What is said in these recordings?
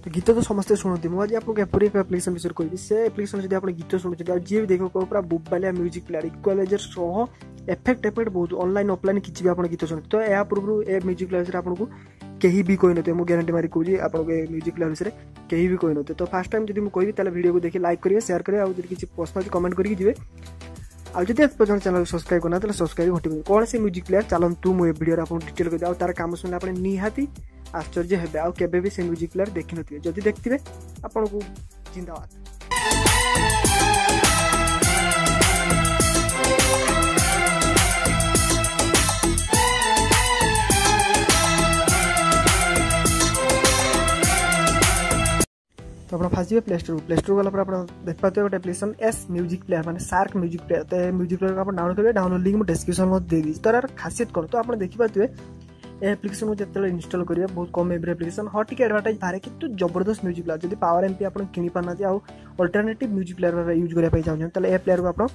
तो गीत तो समस्ते शुणुती मुझे आपको एपरी एक एप्लिकेशन विषय कहबी से एप्लिकेशन जब आप गीत शुणुते और जी भी देखो पूरा मोबाइल म्यूजिक प्लेयर इक्वालाइजर सह एफेक्ट बहुत ऑनलाइन ऑफलाइन किसी भी आप गीत शुणुते तो यह पूर्व ए म्यूजिक प्लेयर आपको कहीं भी कही नथे मुझे गारंटी मारी कहूँ आपको म्यूजिक प्लेयर विषय कहीं भी कही नथे तो फास्ट टाइम जब मुझे कहबी वीडियो को देखिए लाइक करेंगे शेयर करेंगे और किसी प्रश्न कमेंट करके जी आज जब पर्यटन चैनल सब्सक्राइब करना तो सब्सक्राइब घटी कौन से म्यूजिक प्लेयर चलतु मुझे वीडियो आपको डिटेल कर तार काम शुणिले आप निहाती आश्चर्य हे आबे भी से म्यूजिक प्लेयर देखी थे जदि देखते आपन को जिंदाबाद। तो आप फास्ट प्ले स्टोर गला आप देख पाते गोटे एप्लिकेशन एस म्यूजिक प्लेयर माने शार्क म्यूजिक प्लेयर तो म्यूजिक प्लेयर आप डाउनलोड करेंगे डाउनलोड लिंक मुझे डिस्क्रिप्शन में दे दी तो यार खासियत कौन तो आप देखिए एप्लिकेशन को जिते इनस्टॉल करेंगे बहुत कम एबी एप्लिकेशन हाँ टी एडवर्टाइज बाहर कि जबरदस्त म्यूजिक प्लेयर जब पावर एमपी आप कि पाना अल्टरनेटिव म्यूजिक प्लेयर यूज करने चाहते हैं ए प्लेयर को आप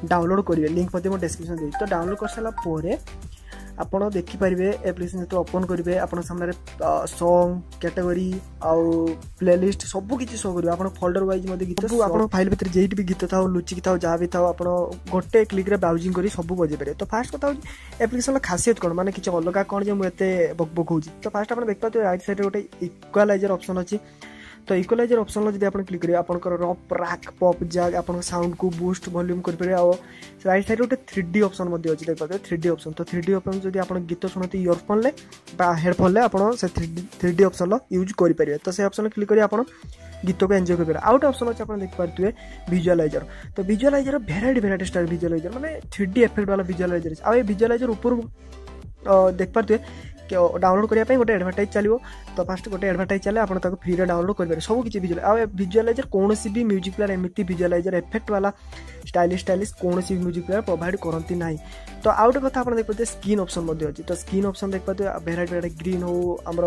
डाउनलोड करेंगे लिंक मुझे डिस्क्रिप्शन दे तो डाउनलोड कर सारापर आपड़ देखिपारे एप्लिकेशन जो ओपन करेंगे आपन सामने सॉन्ग कैटेगरी आउ प्लेलिस्ट सबकि शो कर आप फोल्डर वाइज गीत आप फाइल भितर जेट भी गीत था लुचिक था जहाँ भी था आप गोटे क्लिक ब्राउजिंग कर सब बजे पारे तो फास्ट कथा एप्लिकेशन खासियत कौन माने किसी अलग कौन जो मुझे बकबक हो तो फास्ट आप देख पाते राइट साइड गोटे इक्वालाइजर ऑप्शन अच्छी तो इक्वालाइजर ऑप्शन जब आप क्लिक करेंगे आपंकर रॉप रैक पॉप जैग आप साउंड को बूस्ट वॉल्यूम करेंगे और राइट साइड गोटे 3D ऑप्शन अच्छी देख पाते 3D ऑप्शन तो 3D ऑप्शन जब आप गीत शुणते इयरफोन ले हेडफोन आप 3D ऑप्शन यूज करेंगे तो से ऑप्शन क्लिक करेंगे आप गीत को एंजॉय करेंगे आउट ऑप्शन अच्छे आप देखिए विजुअलाइजर तो विजुअलाइजर भेराइटी स्टाइल विजुअलाइजर मैंने 3D इफेक्ट वाला विजुअलाइजर आ विजुअलाइजर ऊपर देख पारे डाउनलोड करने गोटे एडवर्टाइज चलो तो फास्ट गोटे एडवर्टाइज चले आप फ्री डाउनलोड करेंगे सब किसी विजुअलाइजर कौन भी म्यूजिक प्लेयर एमती विजुअलाइजर इफेक्ट वाला स्टाइलिश कौन भी म्यूजिक प्लेयर प्रोवाइड करती ना तो आउट कथा आप देख पाते स्क्रीन ऑप्शन अच्छी तो स्क्रीन ऑप्शन देख पाते भेराइटी ग्रीन हो आमर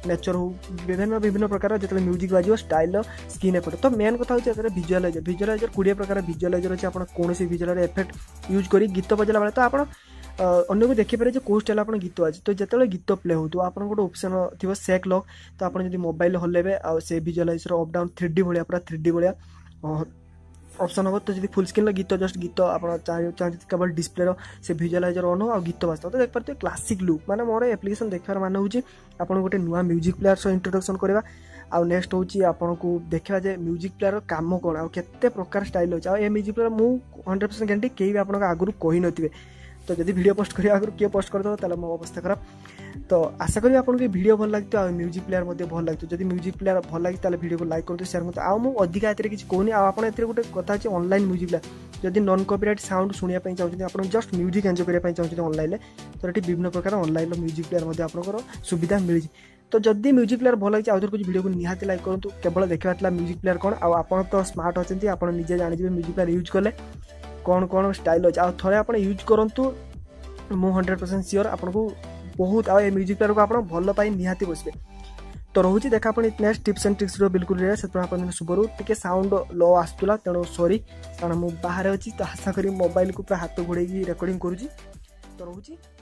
नेचर हो विभिन्न प्रकार जो म्यूजिक बाजो स्टाइल स्क्रीन इफेक्ट तो मेन कथा होता है विजुअलाइजर 20 प्रकार विजुअलाइजर अच्छे आप कौन विजुअल इफेक्ट यूज कर गीत बजाला बेले तो आप अन्य को देखिपारे जो कोउ स्टाइल आप गीत अच्छे तो जिते गीत प्ले हो तो आप गोटे ऑप्शन थी सेक लॉक तो आप मोबाइल हल्लेबे आ से विजुअलाइजर अप डाउन 3D भाया पूरा 3D भाया ऑप्शन हम तो जब फुल स्क्रीन गीत जस्ट गीत आप चाहते केवल डिस्प्ले से विजुअलाइजर ऑन हो गीत बाजता तो देख पाते क्लासिक लुक माने मोर एप्लिकेशन देखार मान हूँ आप गोटे नुआ म्यूजिक प्लेयर सह इंट्रोडक्शन करवा आउ नेक्स्ट हूँ आपन को देखा जाए म्यूजिक प्लेयर काम कौन आ केते प्रकार स्टाइल अच्छे आ म्यूजिक प्लेयर मुझे 100% गारंटी कहीं भी आप आगुरी कही नथिबे तो जब वीडियो पोस्ट करिया आगुरी किए पोस्ट करदो ताले मो अवस्था खराब तो आशा करी आपन के वीडियो भल लगतो आ म्यूजिक प्लेयर मध्ये भल लगतो जदि म्यूजिक प्लेयर भल लगी ताले वीडियो को लाइक करतो शेयर करतो आ मु अधिका एतरे किछ कोनी आ आपन एतरे गोटे कथा अछि ऑनलाइन म्यूजिक प्लेयर जदि नॉन कॉपीराइट साउंड सुनिया पई चाहउछथि आपन जस्ट म्यूजिक एन्जॉय करिया पई चाहउछथि ऑनलाइन ले तो एटी विभिन्न प्रकार ऑनलाइन म्यूजिक प्लेयर मध्ये आपनकर सुविधा मिलि तो जदि म्यूजिक प्लेयर भल लगी आउथर कुछ वीडियो को निहाती लाइक करतो केवल देखबातला म्यूजिक प्लेयर कोन आ आपन तो स्मार्ट अछथि आपन निजे जानि जिवे म्यूजिक प्लेयर यूज करले कोन कोन स्टाइल अछि आ थरे आपन यूज करंतु मु 100% श्योर आपको बहुत आ म्यूजिक प्लेयर को आप भल पाई निहाती बसबे तो रोचे देखा नेक्स्ट टिप्स एंड ट्रिक्स बिल्कुल से शुभर टे साउंड लो आसूला तेणु सॉरी कारण मुझे बाहर अच्छी तो आशा करी मोबाइल को पूरा हाथ घोड़े रिकॉर्डिंग करुँची तो रोचे।